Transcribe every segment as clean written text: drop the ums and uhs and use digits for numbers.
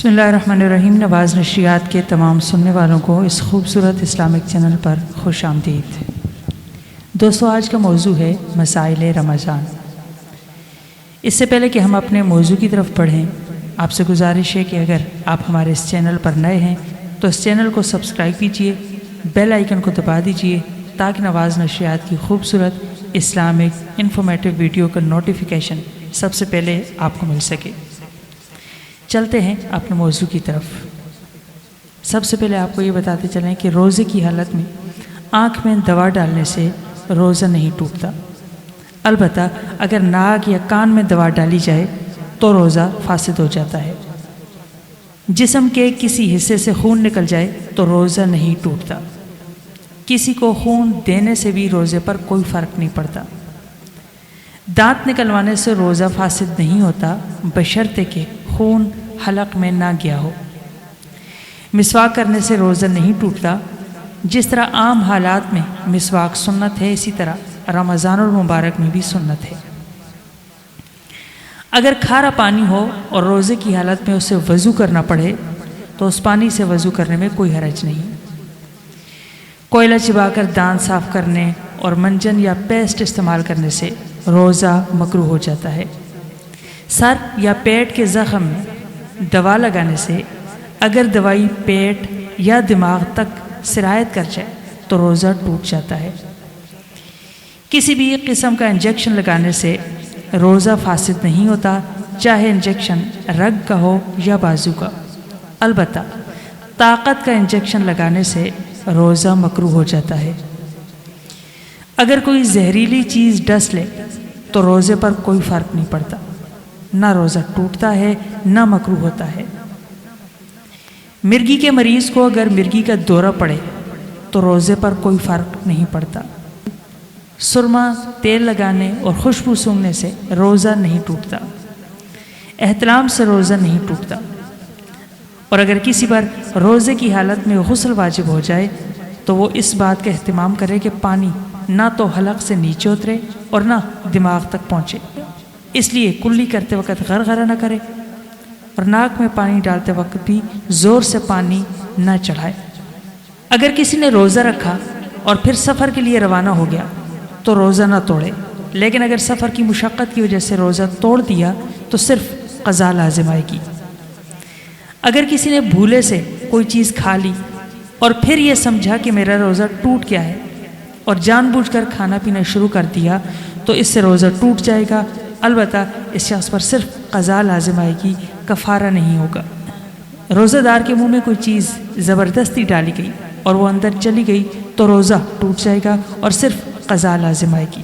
بسم اللہ الرحمن الرحیم۔ نواز نشریات کے تمام سننے والوں کو اس خوبصورت اسلامک چینل پر خوش آمدید۔ دوستو، آج کا موضوع ہے مسائل رمضان۔ اس سے پہلے کہ ہم اپنے موضوع کی طرف بڑھیں، آپ سے گزارش ہے کہ اگر آپ ہمارے اس چینل پر نئے ہیں تو اس چینل کو سبسکرائب کیجئے، بیل آئیکن کو دبا دیجئے تاکہ نواز نشریات کی خوبصورت اسلامک انفارمیٹو ویڈیو کا نوٹیفیکیشن سب سے پہلے آپ کو مل سکے۔ چلتے ہیں اپنے موضوع کی طرف۔ سب سے پہلے آپ کو یہ بتاتے چلیں کہ روزے کی حالت میں آنکھ میں دوا ڈالنے سے روزہ نہیں ٹوٹتا، البتہ اگر ناک یا کان میں دوا ڈالی جائے تو روزہ فاسد ہو جاتا ہے۔ جسم کے کسی حصے سے خون نکل جائے تو روزہ نہیں ٹوٹتا۔ کسی کو خون دینے سے بھی روزے پر کوئی فرق نہیں پڑتا۔ دانت نکلوانے سے روزہ فاسد نہیں ہوتا بشرطے کہ خون حلق میں نہ گیا ہو۔ مسواک کرنے سے روزہ نہیں ٹوٹتا۔ جس طرح عام حالات میں مسواک سنت ہے، اسی طرح رمضان المبارک میں بھی سنت ہے۔ اگر کھارا پانی ہو اور روزے کی حالت میں اسے وضو کرنا پڑے تو اس پانی سے وضو کرنے میں کوئی حرج نہیں۔ کوئلہ چبا کر دانت صاف کرنے اور منجن یا پیسٹ استعمال کرنے سے روزہ مکروہ ہو جاتا ہے۔ سر یا پیٹ کے زخم میں دوا لگانے سے اگر دوائی پیٹ یا دماغ تک سرایت کر جائے تو روزہ ٹوٹ جاتا ہے۔ کسی بھی قسم کا انجیکشن لگانے سے روزہ فاسد نہیں ہوتا، چاہے انجیکشن رگ کا ہو یا بازو کا۔ البتہ طاقت کا انجیکشن لگانے سے روزہ مکروہ ہو جاتا ہے۔ اگر کوئی زہریلی چیز ڈس لے تو روزے پر کوئی فرق نہیں پڑتا، نہ روزہ ٹوٹتا ہے نہ مکروہ ہوتا ہے۔ مرگی کے مریض کو اگر مرگی کا دورہ پڑے تو روزے پر کوئی فرق نہیں پڑتا۔ سرما، تیل لگانے اور خوشبو سونگھنے سے روزہ نہیں ٹوٹتا۔ احتلام سے روزہ نہیں ٹوٹتا۔ اور اگر کسی پر روزے کی حالت میں غسل واجب ہو جائے تو وہ اس بات کا اہتمام کرے کہ پانی نہ تو حلق سے نیچے اترے اور نہ دماغ تک پہنچے، اس لیے کلی کرتے وقت غرغرہ نہ کرے اور ناک میں پانی ڈالتے وقت بھی زور سے پانی نہ چڑھائے۔ اگر کسی نے روزہ رکھا اور پھر سفر کے لیے روانہ ہو گیا تو روزہ نہ توڑے، لیکن اگر سفر کی مشقت کی وجہ سے روزہ توڑ دیا تو صرف قضا لازم آئے گی۔ اگر کسی نے بھولے سے کوئی چیز کھا لی اور پھر یہ سمجھا کہ میرا روزہ ٹوٹ گیا ہے اور جان بوجھ کر کھانا پینا شروع کر دیا تو اس سے روزہ ٹوٹ جائے گا، البتہ اس شخص پر صرف قضا لازم آئے گی، کفارہ نہیں ہوگا۔ روزہ دار کے منہ میں کوئی چیز زبردستی ڈالی گئی اور وہ اندر چلی گئی تو روزہ ٹوٹ جائے گا اور صرف قضا لازم آئے گی۔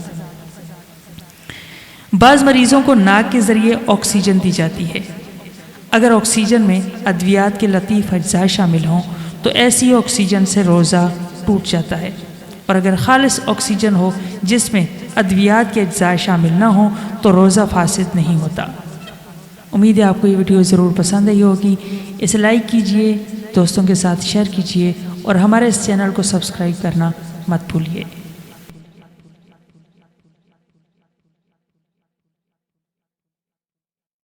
بعض مریضوں کو ناک کے ذریعے آکسیجن دی جاتی ہے۔ اگر آکسیجن میں ادویات کے لطیف اجزاء شامل ہوں تو ایسی آکسیجن سے روزہ ٹوٹ جاتا ہے، اور اگر خالص آکسیجن ہو جس میں ادویات کے اجزاء شامل نہ ہوں تو روزہ فاسد نہیں ہوتا۔ امید ہے آپ کو یہ ویڈیو ضرور پسند آئی ہوگی۔ اسے لائک کیجئے، دوستوں کے ساتھ شیئر کیجئے اور ہمارے اس چینل کو سبسکرائب کرنا مت بھولیے۔